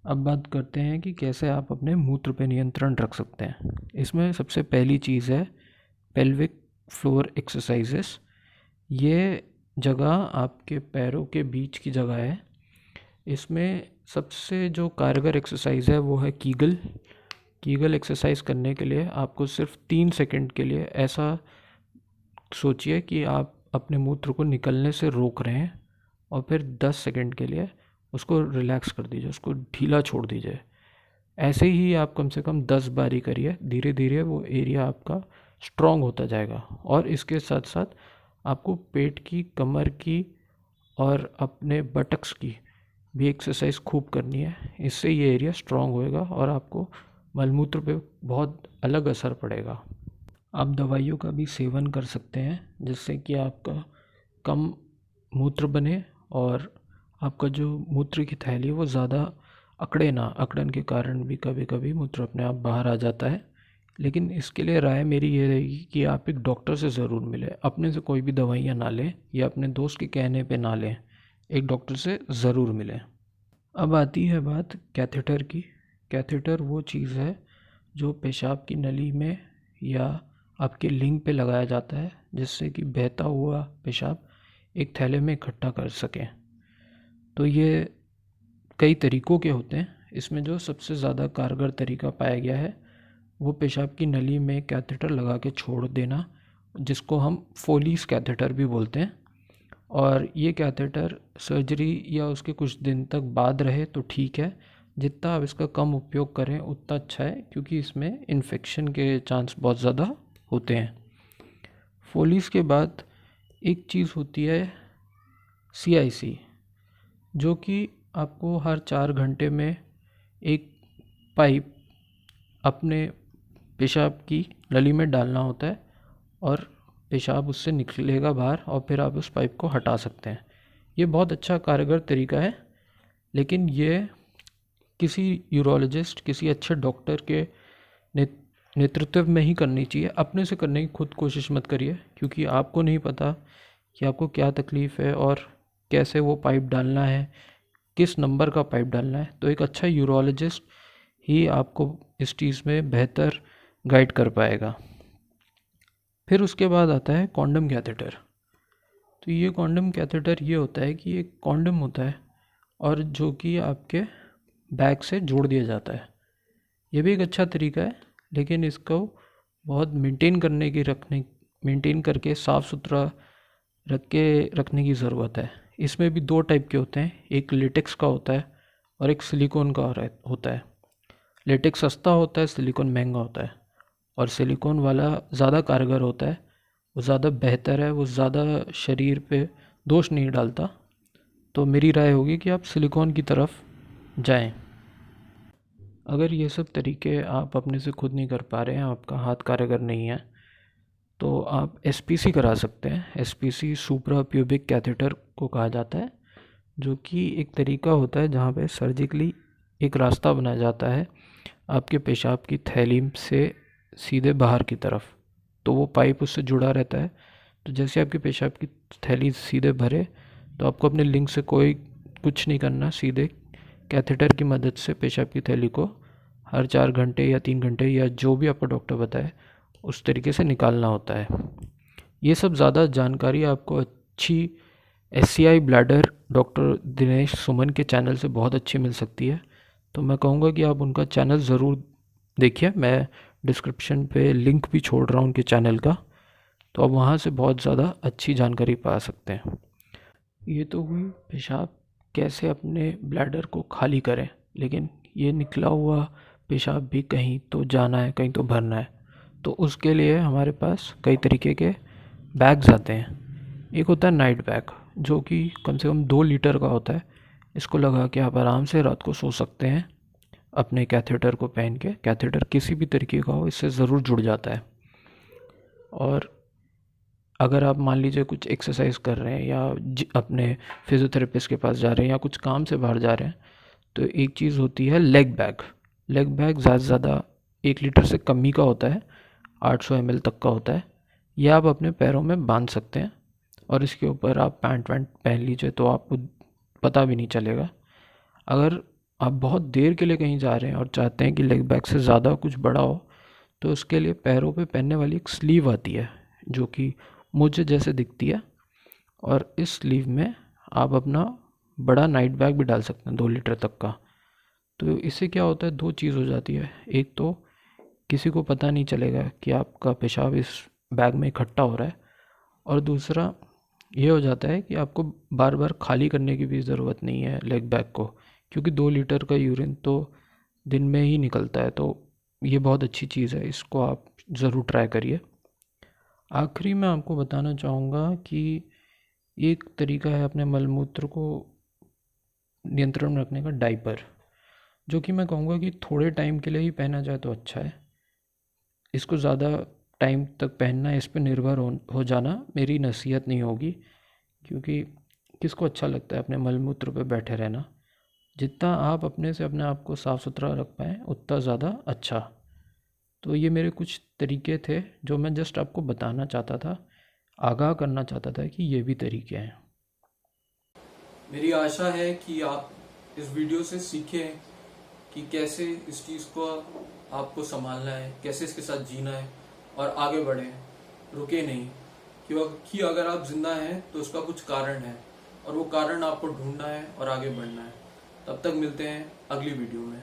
अब बात करते हैं कि कैसे आप अपने मूत्र पे नियंत्रण रख सकते हैं। इसमें सबसे पहली चीज़ है पेल्विक फ्लोर एक्सरसाइजेस। ये जगह आपके पैरों के बीच की जगह है। इसमें सबसे जो कारगर एक्सरसाइज है वो है कीगल। कीगल एक्सरसाइज करने के लिए आपको सिर्फ 3 सेकंड के लिए ऐसा सोचिए कि आप अपने मूत्र को निकलने से रोक रहे हैं और फिर 10 सेकंड के लिए उसको रिलैक्स कर दीजिए, उसको ढीला छोड़ दीजिए। ऐसे ही आप कम से कम 10 बारी करिए। धीरे धीरे वो एरिया आपका स्ट्रॉन्ग होता जाएगा। और इसके साथ साथ आपको पेट की, कमर की और अपने बटक्स की भी एक्सरसाइज खूब करनी है। इससे ये एरिया स्ट्रॉन्ग होएगा और आपको मलमूत्र पे बहुत अलग असर पड़ेगा। आप दवाइयों का भी सेवन कर सकते हैं जिससे कि आपका कम मूत्र बने और आपका जो मूत्र की थैली है वो ज़्यादा अकड़े ना। अकड़न के कारण भी कभी कभी मूत्र अपने आप बाहर आ जाता है। लेकिन इसके लिए राय मेरी ये रहेगी कि आप एक डॉक्टर से ज़रूर मिलें। अपने से कोई भी दवाइयाँ ना लें या अपने दोस्त के कहने पे ना लें। एक डॉक्टर से ज़रूर मिलें। अब आती है बात कैथेटर की। कैथेटर वो चीज़ है जो पेशाब की नली में या आपके लिंग पे लगाया जाता है जिससे कि बहता हुआ पेशाब एक थैले में इकट्ठा कर सकें। तो ये कई तरीक़ों के होते हैं। इसमें जो सबसे ज़्यादा कारगर तरीका पाया गया है वो पेशाब की नली में कैथेटर लगा के छोड़ देना, जिसको हम फोलीस कैथेटर भी बोलते हैं। और ये कैथेटर सर्जरी या उसके कुछ दिन तक बाद रहे तो ठीक है। जितना आप इसका कम उपयोग करें उतना अच्छा है, क्योंकि इसमें इन्फेक्शन के चांस बहुत ज़्यादा होते हैं। फोलीस के बाद एक चीज़ होती है CIC, जो कि आपको हर 4 घंटे में एक पाइप अपने पेशाब की नली में डालना होता है और पेशाब उससे निकलेगा बाहर और फिर आप उस पाइप को हटा सकते हैं। ये बहुत अच्छा कारगर तरीका है, लेकिन ये किसी यूरोलॉजिस्ट, किसी अच्छे डॉक्टर के नेतृत्व में ही करनी चाहिए। अपने से करने की खुद कोशिश मत करिए, क्योंकि आपको नहीं पता कि आपको क्या तकलीफ़ है और कैसे वो पाइप डालना है, किस नंबर का पाइप डालना है। तो एक अच्छा यूरोलॉजिस्ट ही आपको इस चीज़ में बेहतर गाइड कर पाएगा। फिर उसके बाद आता है कॉन्डम कैथेटर। तो ये कॉन्डम कैथेटर ये होता है कि एक कॉन्डम होता है और जो कि आपके बैग से जोड़ दिया जाता है। ये भी एक अच्छा तरीका है, लेकिन इसको बहुत मेंटेन करके साफ़ सुथरा रखने की ज़रूरत है। इसमें भी 2 टाइप के होते हैं, एक लेटेक्स का होता है और एक सिलिकॉन का होता है। लेटेक्स सस्ता होता है, सिलिकॉन महंगा होता है। और सिलिकॉन वाला ज़्यादा कारगर होता है, वो ज़्यादा बेहतर है, वो ज़्यादा शरीर पे दोष नहीं डालता। तो मेरी राय होगी कि आप सिलिकॉन की तरफ जाएं। अगर ये सब तरीके आप अपने से खुद नहीं कर पा रहे हैं, आपका हाथ कारगर नहीं है, तो आप SPC करा सकते हैं। SPC सुप्रा प्यूबिक कैथेटर को कहा जाता है, जो कि एक तरीका होता है जहाँ पे सर्जिकली एक रास्ता बनाया जाता है आपके पेशाब की थैली से सीधे बाहर की तरफ। तो वो पाइप उससे जुड़ा रहता है। तो जैसे आपकी पेशाब की थैली सीधे भरे तो आपको अपने लिंग से कोई कुछ नहीं करना, सीधे कैथेटर की मदद से पेशाब की थैली को हर 4 घंटे या 3 घंटे या जो भी आपका डॉक्टर बताए उस तरीके से निकालना होता है। ये सब ज़्यादा जानकारी आपको अच्छी SCI ब्लैडर डॉक्टर दिनेश सुमन के चैनल से बहुत अच्छी मिल सकती है। तो मैं कहूँगा कि आप उनका चैनल ज़रूर देखिए। मैं डिस्क्रिप्शन पे लिंक भी छोड़ रहा हूँ उनके चैनल का, तो आप वहाँ से बहुत ज़्यादा अच्छी जानकारी पा सकते हैं। ये तो हुई पेशाब कैसे अपने ब्लैडर को खाली करें, लेकिन ये निकला हुआ पेशाब भी कहीं तो जाना है, कहीं तो भरना है। तो उसके लिए हमारे पास कई तरीके के बैग्स आते हैं। एक होता है नाइट बैग, जो कि कम से कम 2 लीटर का होता है। इसको लगा के आप आराम से रात को सो सकते हैं अपने कैथेटर को पहन के। कैथेटर किसी भी तरीके का हो, इससे ज़रूर जुड़ जाता है। और अगर आप मान लीजिए कुछ एक्सरसाइज कर रहे हैं या अपने फिजियोथेरेपिस्ट के पास जा रहे हैं या कुछ काम से बाहर जा रहे हैं, तो एक चीज़ होती है लेग बैग। लेग बैग ज़्यादा से ज़्यादा 1 लीटर से कम ही का होता है, 800 ml तक का होता है। यह आप अपने पैरों में बांध सकते हैं और इसके ऊपर आप पैंट वैंट पहन लीजिए तो आपको पता भी नहीं चलेगा। अगर आप बहुत देर के लिए कहीं जा रहे हैं और चाहते हैं कि लेग बैग से ज़्यादा कुछ बड़ा हो, तो उसके लिए पैरों पे पहनने वाली एक स्लीव आती है जो कि मुझे जैसे दिखती है, और इस स्लीव में आप अपना बड़ा नाइट बैग भी डाल सकते हैं 2 लीटर तक का। तो इससे क्या होता है, दो चीज़ हो जाती है। एक तो किसी को पता नहीं चलेगा कि आपका पेशाब इस बैग में इकट्ठा हो रहा है, और दूसरा ये हो जाता है कि आपको बार बार खाली करने की भी ज़रूरत नहीं है लेग बैग को, क्योंकि 2 लीटर का यूरिन तो दिन में ही निकलता है। तो ये बहुत अच्छी चीज़ है, इसको आप ज़रूर ट्राई करिए। आखिरी में आपको बताना चाहूँगा कि एक तरीका है अपने मलमूत्र को नियंत्रण में रखने का, डाइपर, जो कि मैं कहूँगा कि थोड़े टाइम के लिए ही पहना जाए तो अच्छा है। इसको ज़्यादा टाइम तक पहनना, इस पे निर्भर हो जाना मेरी नसीहत नहीं होगी, क्योंकि किसको अच्छा लगता है अपने मलमूत्र पे बैठे रहना। जितना आप अपने से अपने आप को साफ़ सुथरा रख पाएँ उतना ज़्यादा अच्छा। तो ये मेरे कुछ तरीके थे जो मैं जस्ट आपको बताना चाहता था, आगाह करना चाहता था कि ये भी तरीके हैं। मेरी आशा है कि आप इस वीडियो से सीखें कि कैसे इस चीज़ को आपको संभालना है, कैसे इसके साथ जीना है और आगे बढ़ें, रुके नहीं। क्योंकि अगर आप जिंदा हैं तो उसका कुछ कारण है, और वो कारण आपको ढूंढना है और आगे बढ़ना है। तब तक मिलते हैं अगली वीडियो में।